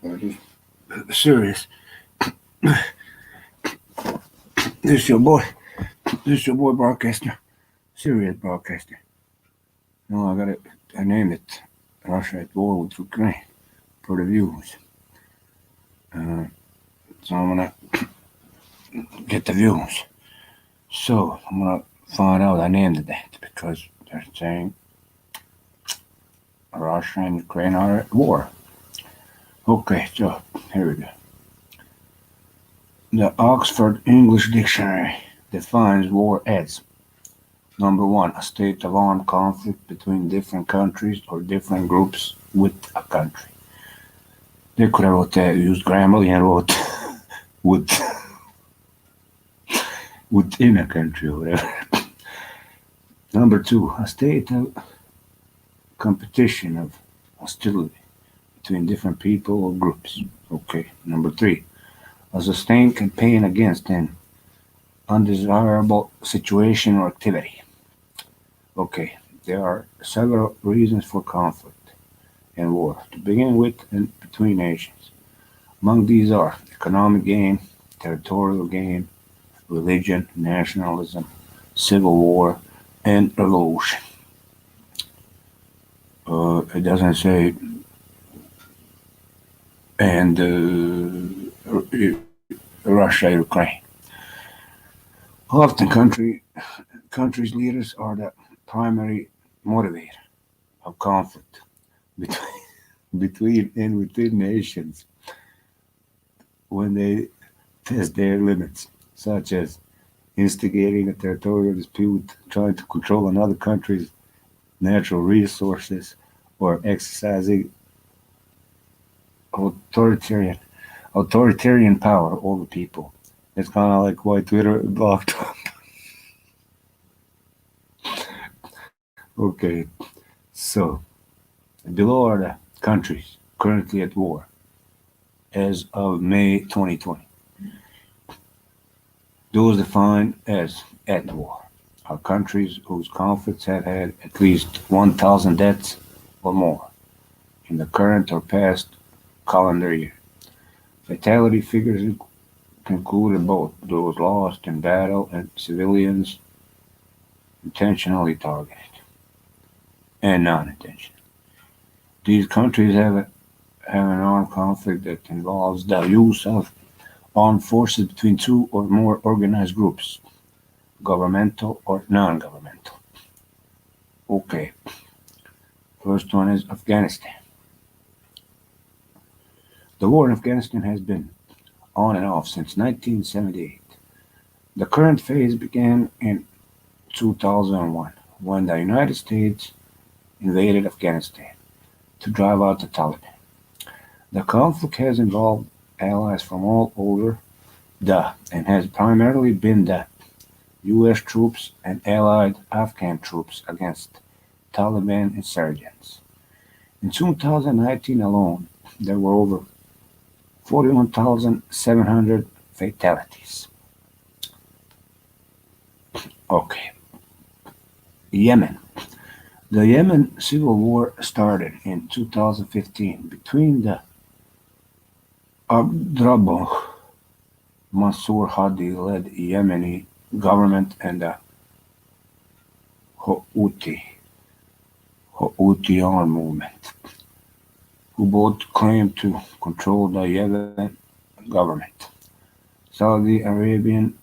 This serious. This your boy. This your boy broadcaster. Serious broadcaster. No, I got it. I named it Russia at War with Ukraine for the views. Uh, so I'm gonna get the views. So I'm gonna find out. I named it that because they're saying Russia and Ukraine are at war. Okay, so here we go. The Oxford English Dictionary defines war as number one, a state of armed conflict between different countries or different groups with a country. They could have wrote that, used Grammarly and wrote with within a country or whatever. Number two, a state of competition of hostility between different people or groups. Okay. Number three, a sustained campaign against an undesirable situation or activity. Okay. There are several reasons for conflict and war. To begin with, and between nations. Among these are economic gain, territorial gain, religion, nationalism, civil war, and revolution. It doesn't say and Russia, Ukraine. Often, countries' leaders are the primary motivator of conflict between, between and within nations when they test their limits, such as instigating a territorial dispute, trying to control another country's natural resources, or exercising authoritarian authoritarian power over people. It's kind of like why Twitter blocked. Okay, so below are the countries currently at war as of May 2020. Those defined as at war are countries whose conflicts have had at least 1,000 deaths or more in the current or past calendar year. Fatality figures included both those lost in battle and civilians intentionally targeted and non-intentional. These countries have an armed conflict that involves the use of armed forces between two or more organized groups, governmental or non-governmental. Okay, first one is Afghanistan. The war in Afghanistan has been on and off since 1978. The current phase began in 2001 when the United States invaded Afghanistan to drive out the Taliban. The conflict has involved allies from all over and has primarily been the US troops and allied Afghan troops against Taliban insurgents. In 2019 alone, there were over 41,700 fatalities. Okay, Yemen. The Yemen civil war started in 2015 between the Abdrabbuh Mansour Hadi-led Yemeni government and the Houthi Houthi armed movement, who both claimed to control the Yemen government. Saudi Arabian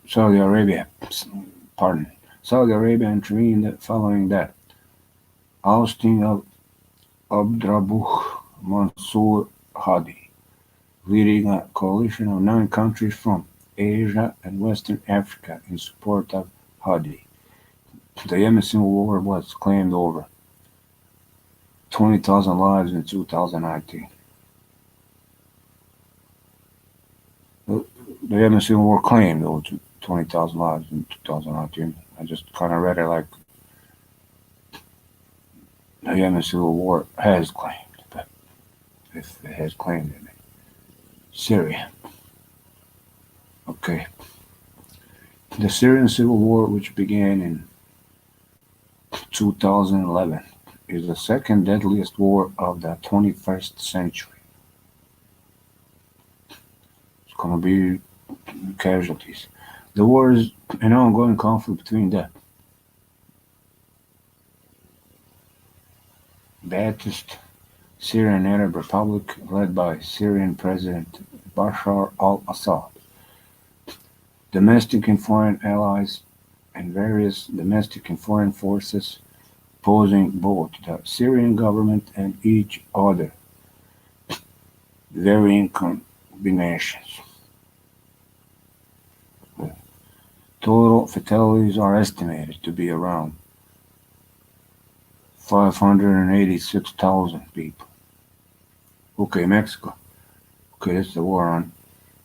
Saudi Arabia, pardon, Saudi Arabia intervened following the ousting of Abdrabbuh Mansour Hadi, leading a coalition of 9 countries from Asia and Western Africa in support of Hadi. The Yemen Civil War was claimed over 20,000 lives in 2019. The Yemen Civil War claimed over 20,000 lives in 2019. I just kind of read it like the Yemen Civil War has claimed, but if it has claimed it. Syria. Okay. The Syrian Civil War, which began in 2011, is the second deadliest war of the 21st century. It's going to be casualties. The war is an ongoing conflict between the Ba'athist Syrian Arab Republic, led by Syrian President Bashar al-Assad, domestic and foreign allies, and various domestic and foreign forces opposing both the Syrian government and each other, varying combinations. Total fatalities are estimated to be around 586,000 people. Okay, Mexico. Okay, this is the I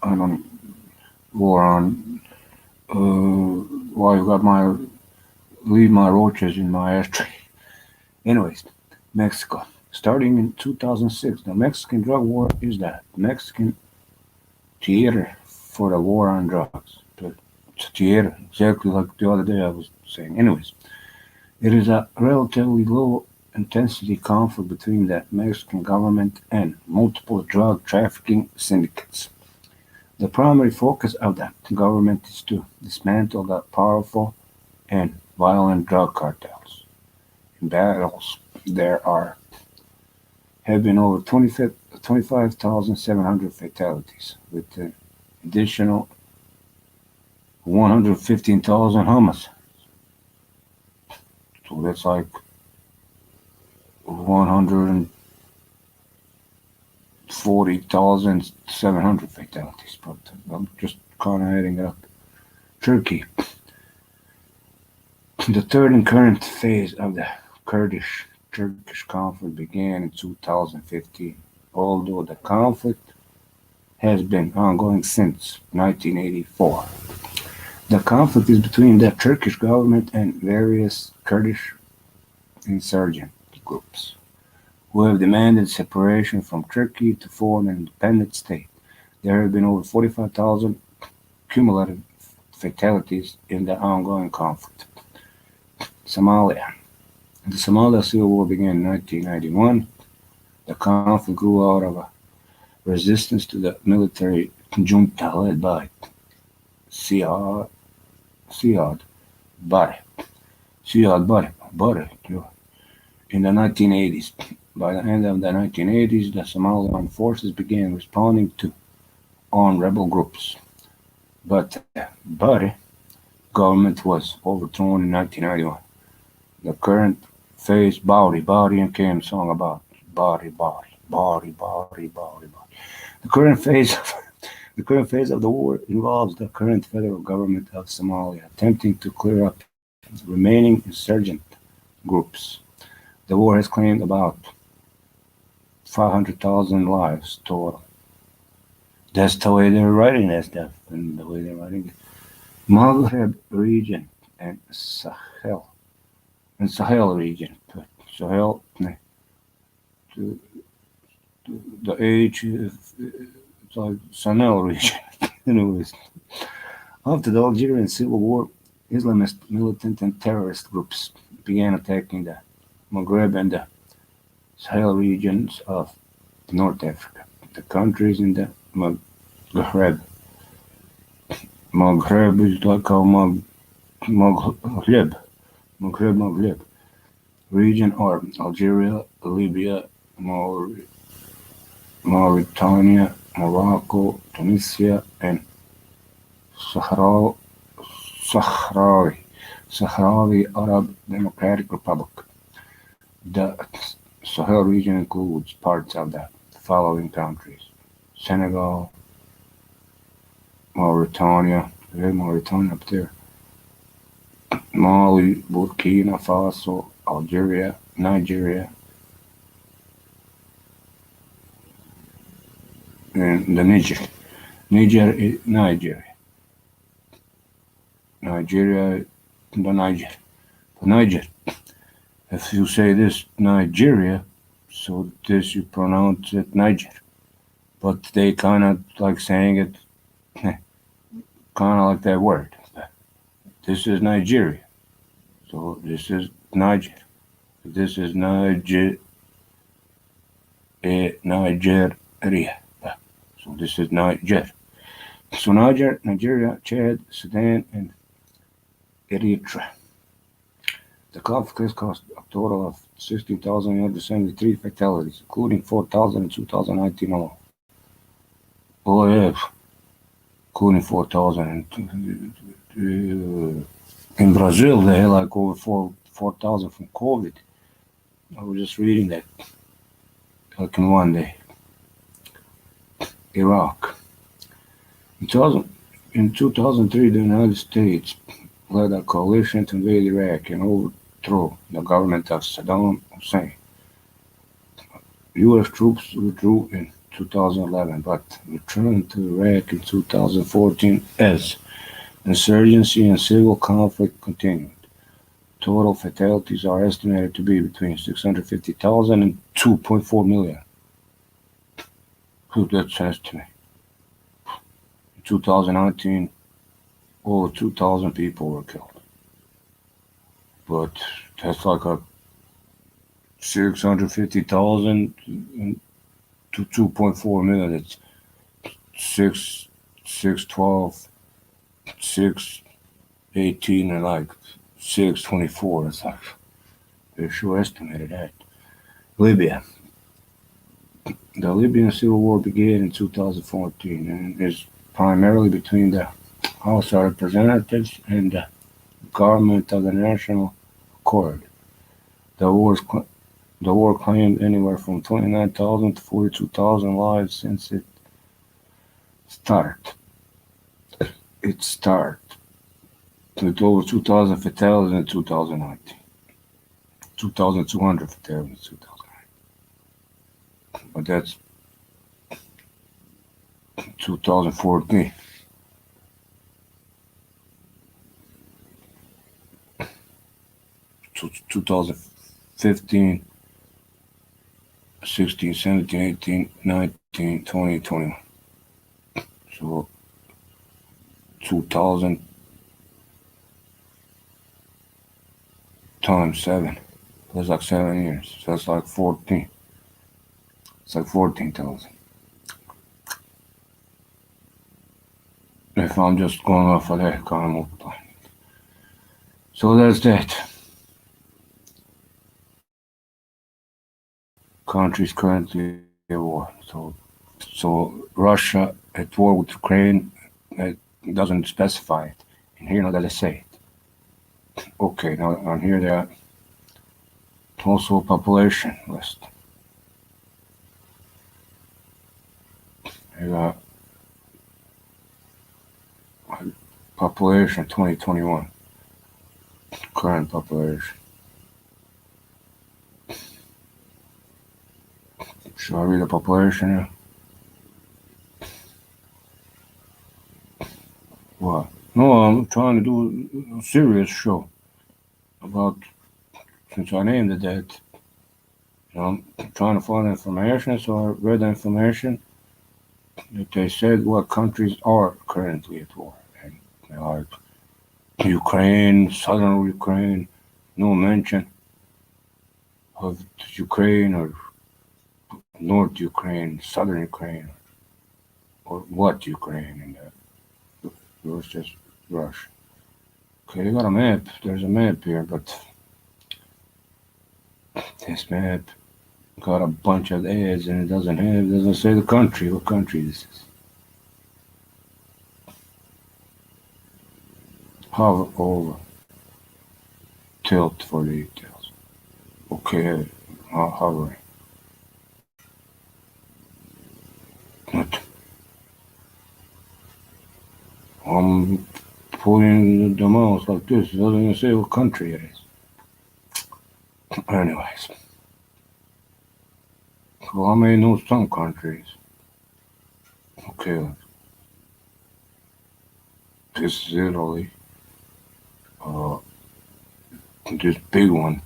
don't, war on, why you got leave my roaches in my ashtray. Anyways, Mexico. Starting in 2006, the Mexican drug war is the Mexican theater for the war on drugs. It's a theater, exactly like the other day I was saying. Anyways, it is a relatively low intensity conflict between the Mexican government and multiple drug trafficking syndicates. The primary focus of the government is to dismantle the powerful and violent drug cartels. In battles, there have been over 25,700 fatalities, with an additional 115,000 homicides. So that's like 140,700 fatalities. But I'm just kind of adding it up. Turkey. The third and current phase of the Kurdish-Turkish conflict began in 2015, although the conflict has been ongoing since 1984. The conflict is between the Turkish government and various Kurdish insurgent groups, who have demanded separation from Turkey to form an independent state. There have been over 45,000 cumulative fatalities in the ongoing conflict. Somalia. The Somalia Civil War began in 1991. The conflict grew out of a resistance to the military junta led by Siad Barre. Siad Barre in the 1980s. By the end of the 1980s, the Somali armed forces began responding to armed rebel groups. But the Barre government was overthrown in 1991. The current phase, Body and came song about body. The current phase of the war involves the current federal government of Somalia attempting to clear up remaining insurgent groups. The war has claimed about 500,000 lives total. That's the way they're writing that stuff, and the way they're writing it. Maghreb region and Sahel region. Sahel, to the H, it's like Sahel region. Anyways, after the Algerian Civil War, Islamist militant and terrorist groups began attacking the Maghreb and the Sahel regions of North Africa. The countries in the Maghreb is like a Maghreb region are Algeria, Libya, Mauritania, Morocco, Tunisia, and Sahrawi Arab Democratic Republic. The Sahel region includes parts of the following countries: Senegal, Mauritania, Mauritania up there, Mali, Burkina Faso, Algeria, Nigeria, and the Nigeria, the Niger. If you say this Nigeria, so this you pronounce it Niger. But they kind of like saying it kind of like that word. This is Nigeria. So this is Niger. This is Nigeria. So this is Niger. So Nigeria, Chad, Sudan, and Eritrea. The conflict has caused a total of 16,873 fatalities, including 4,000 in 2019 alone. Oh yeah, including 4,000. In Brazil, they had like over 4,000 from COVID. I was just reading that, like in one day. Iraq. In 2003, the United States led a coalition to invade Iraq and overthrow the government of Saddam Hussein. U.S. troops withdrew in 2011 but returned to Iraq in 2014 as insurgency and civil conflict continued. Total fatalities are estimated to be between 650,000 and 2.4 million. That's an estimate. In 2019, over 2,000 people were killed. But that's like a 650,000 to 2.4 million. It's 612, 618, and like 624. It's like they sure estimated that. Libya. The Libyan civil war began in 2014 and is primarily between the House of Representatives and the government of the National Accord. The war claimed anywhere from 29,000 to 42,000 lives since it started. It started with over 2,000 fatalities in 2019, 2,200 fatalities in 2009. But that's 2014. To 2015, 16, 17, 18, 19, 20, 21. So 2,000 times 7. That's like 7 years. So that's like 14. It's like 14,000. If I'm just going off of that, kind of multiplying. So that's that. Countries currently at war. So Russia at war with Ukraine, it doesn't specify it. And here now does it say it. Okay, now on here there also population list. I got population 2021. Current population. Should I read the population here? What? No, I'm trying to do a serious show about, since I named it that, I'm trying to find information, so I read the information that they said what countries are currently at war. And like Ukraine, southern Ukraine, no mention of Ukraine or North Ukraine, southern Ukraine, or what Ukraine, and it was just Russia. Okay, they got a map. There's a map here, but this map got a bunch of ads and it doesn't say the country, what country this is. Hover over, tilt for the details. Okay, hovering. What? I'm pulling the mouse like this. It doesn't even say what country it is. Anyways. So I may know some countries. Okay. This is Italy. This big one.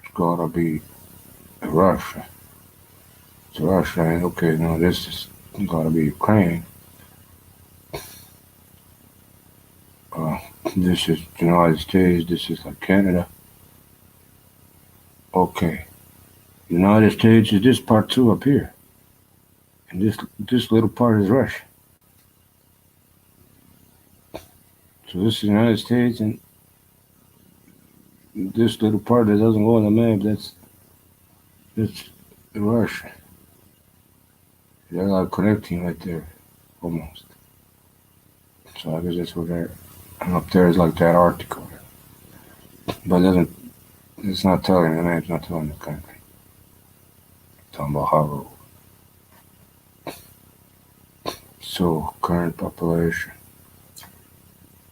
It's gotta be Russia. It's Russia. Okay, now this is gotta be Ukraine. This is the United States. This is like Canada. Okay. United States is this part too up here. And this little part is Russia. So this is the United States, and this little part that doesn't go on the map, that's Russia. They're like connecting right there, almost. So I guess that's where they're. And up there is like that Arctic. But it's not telling the map's not telling the country. It's talking about how. So current population.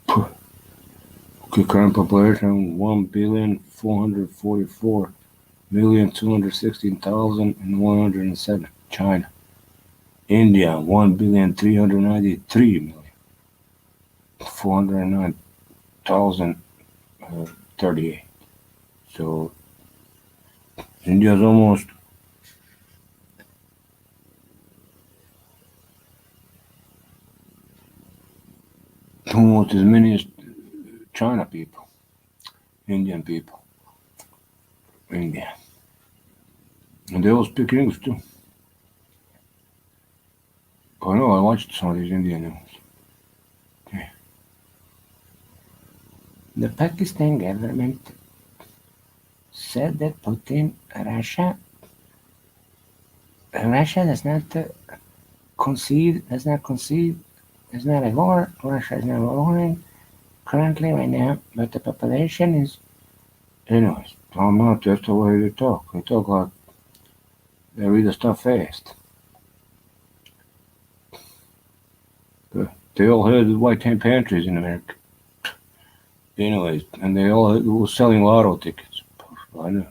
Okay, current population 1,444,216,107. China. India 1,393,409,038. So India's almost as many as China people, Indian people, India. And they all speak English too. I know, I watched some of these Indian news. Okay. The Pakistan government said that Putin, Russia does not concede, there's not a war, Russia is not warring currently right now, but the population is, anyways, I'm not, that's the way they talk. They talk like, they read the stuff fast. They all had white tent pantries in America. Anyways, and they all were selling lotto tickets. I know.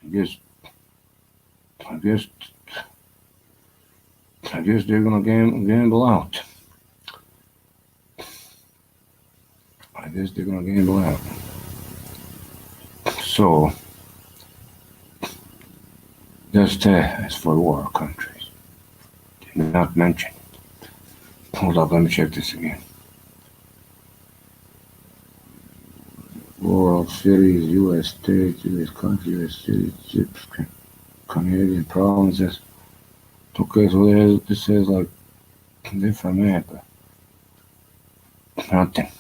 I guess they're gonna gamble out. I guess they're gonna gamble out. So that's as for war countries. Did not mention. Hold up, let me check this again. World cities, U.S. states, U.S. country, U.S. cities, ships, Canadian provinces. Okay, so this says like different map, but nothing.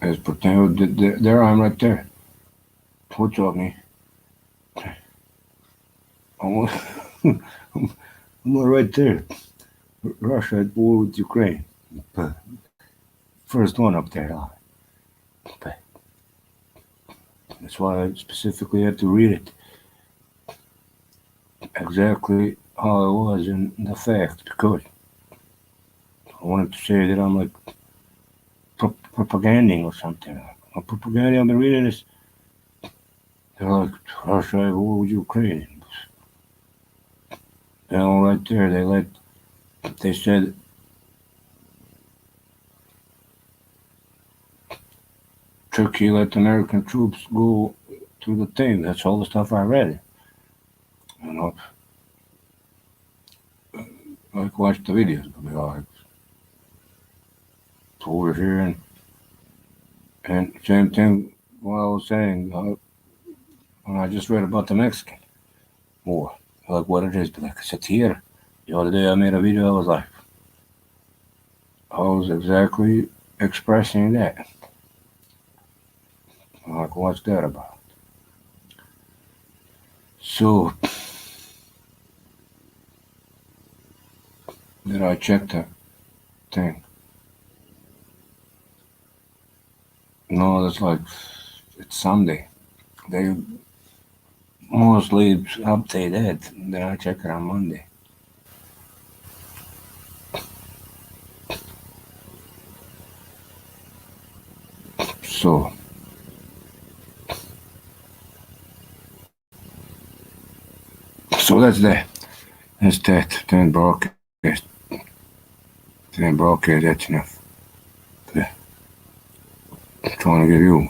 As pertains, there I'm right there. What's up, me? I'm right there. Russia at war with Ukraine. First one up there. That's why I specifically had to read it. Exactly how it was in the fact, because I wanted to say that I'm like propaganding or something. I'm propaganding, I've been reading this. They're like, Russia at war with Ukraine. And all right there, they said Turkey let American troops go through the thing. That's all the stuff I read. You know, I watched the videos, but it's over here, and same thing. What I was saying when I just read about the Mexican war, like what it is, but like I said here, the other day I made a video. I was exactly expressing that. Like, what's that about? So, then I checked the thing. No, that's like, it's Sunday. They mostly update that. Then I check it on Monday. So, that's that. That's that. Then broadcast. That's enough. Yeah. I'm trying to give you